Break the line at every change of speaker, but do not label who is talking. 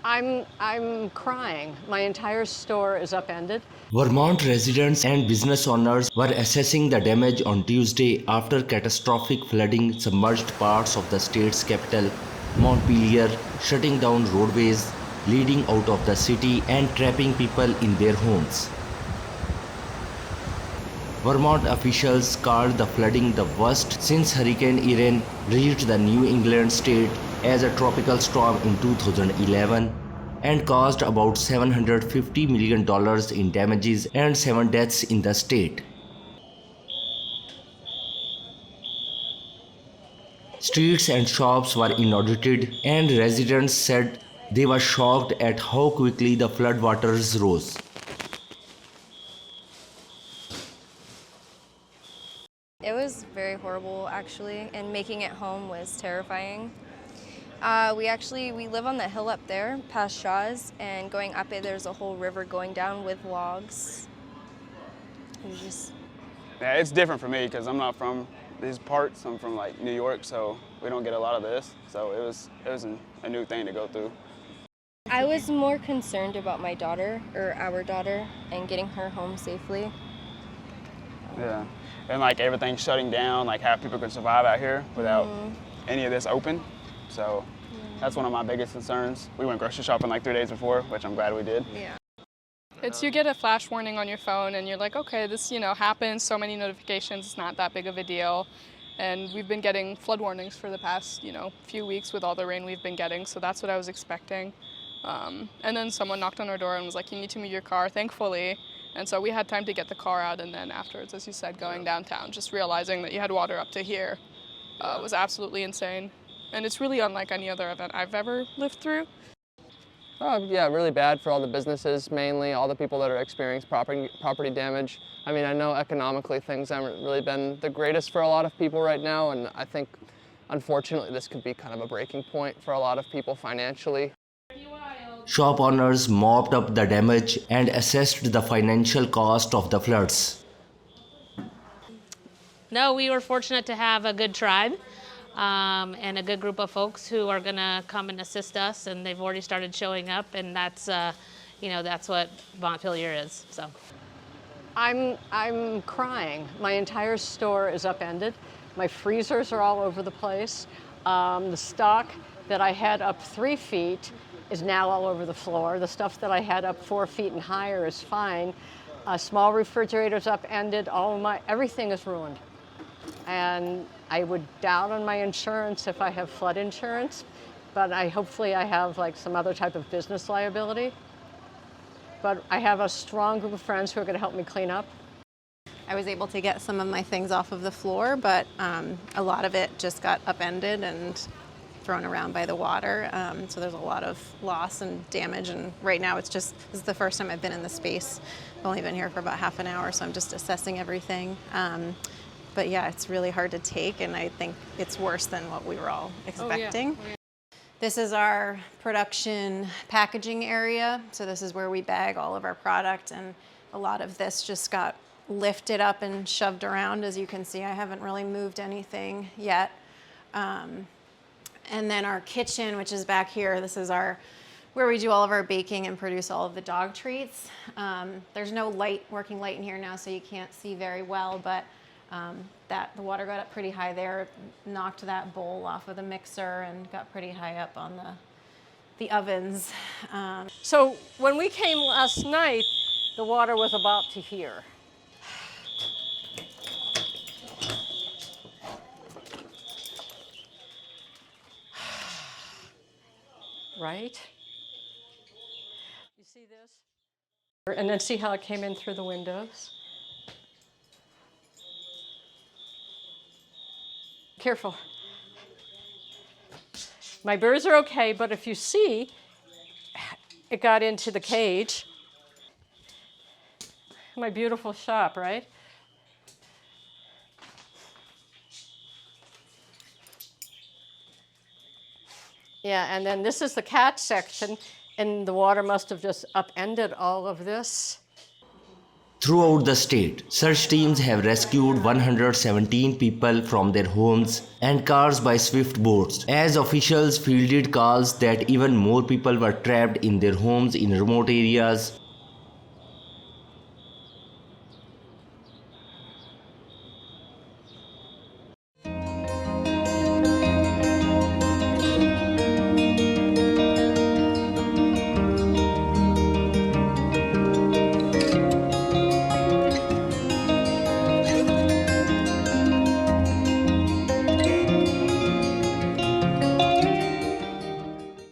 I'm crying. My entire store is upended.
Vermont residents and business owners were assessing the damage on Tuesday after catastrophic flooding submerged parts of the state's capital, Montpelier, shutting down roadways leading out of the city and trapping people in their homes. Vermont officials called the flooding the worst since Hurricane Irene reached the New England state as a tropical storm in 2011 and caused about $750 million in damages and 7 deaths in the state. Streets and shops were inundated, and residents said they were shocked at how quickly the floodwaters rose.
It was very horrible, actually, and making it home was terrifying. We live on the hill up there, past Shaw's, and going up it, there's a whole river going down with logs.
Yeah, it's different for me because I'm not from these parts. I'm from like New York, so we don't get a lot of this. So it was a new thing to go through.
I was more concerned about my daughter, or our daughter, and getting her home safely.
Yeah, and like everything's shutting down, like how people can survive out here without any of this open. So that's one of my biggest concerns. We went grocery shopping like 3 days before, which I'm glad we did.
Yeah.
You get a flash warning on your phone and you're like, okay, this happens, so many notifications, it's not that big of a deal. And we've been getting flood warnings for the past few weeks with all the rain we've been getting, so that's what I was expecting. And then someone knocked on our door and was like, you need to move your car, thankfully. And so we had time to get the car out, and then afterwards, as you said, going downtown, just realizing that you had water up to here was absolutely insane. And it's really unlike any other event I've ever lived through.
Yeah, really bad for all the businesses, mainly all the people that are experiencing property damage. I mean, I know economically things haven't really been the greatest for a lot of people right now, and I think, unfortunately, this could be kind of a breaking point for a lot of people financially.
Shop owners mopped up the damage and assessed the financial cost of the floods.
No, we were fortunate to have a good tribe and a good group of folks who are going to come and assist us, and they've already started showing up, and that's what Montpelier is. So,
I'm crying. My entire store is upended. My freezers are all over the place. The stock that I had up 3 feet is now all over the floor. The stuff that I had up 4 feet and higher is fine. Small refrigerators upended. Everything is ruined. And I would doubt on my insurance if I have flood insurance, but hopefully I have like some other type of business liability. But I have a strong group of friends who are going to help me clean up.
I was able to get some of my things off of the floor, but a lot of it just got upended and thrown around by the water. So there's a lot of loss and damage, and right now this is the first time I've been in the space. I've only been here for about half an hour, so I'm just assessing everything. But yeah, it's really hard to take, and I think it's worse than what we were all expecting. Oh, yeah. This is our production packaging area. So this is where we bag all of our product, and a lot of this just got lifted up and shoved around. As you can see, I haven't really moved anything yet. And then our kitchen, which is back here, this is where we do all of our baking and produce all of the dog treats. There's no working light in here now, so you can't see very well, but the water got up pretty high there, knocked that bowl off of the mixer and got pretty high up on the ovens.
So when we came last night, the water was about to here. Right? You see this? And then see how it came in through the windows? Careful. My birds are okay, but if you see, it got into the cage. My beautiful shop, right? Yeah, and then this is the cat section, and the water must have just upended all of this.
Throughout the state, search teams have rescued 117 people from their homes and cars by swift boats, as officials fielded calls that even more people were trapped in their homes in remote areas.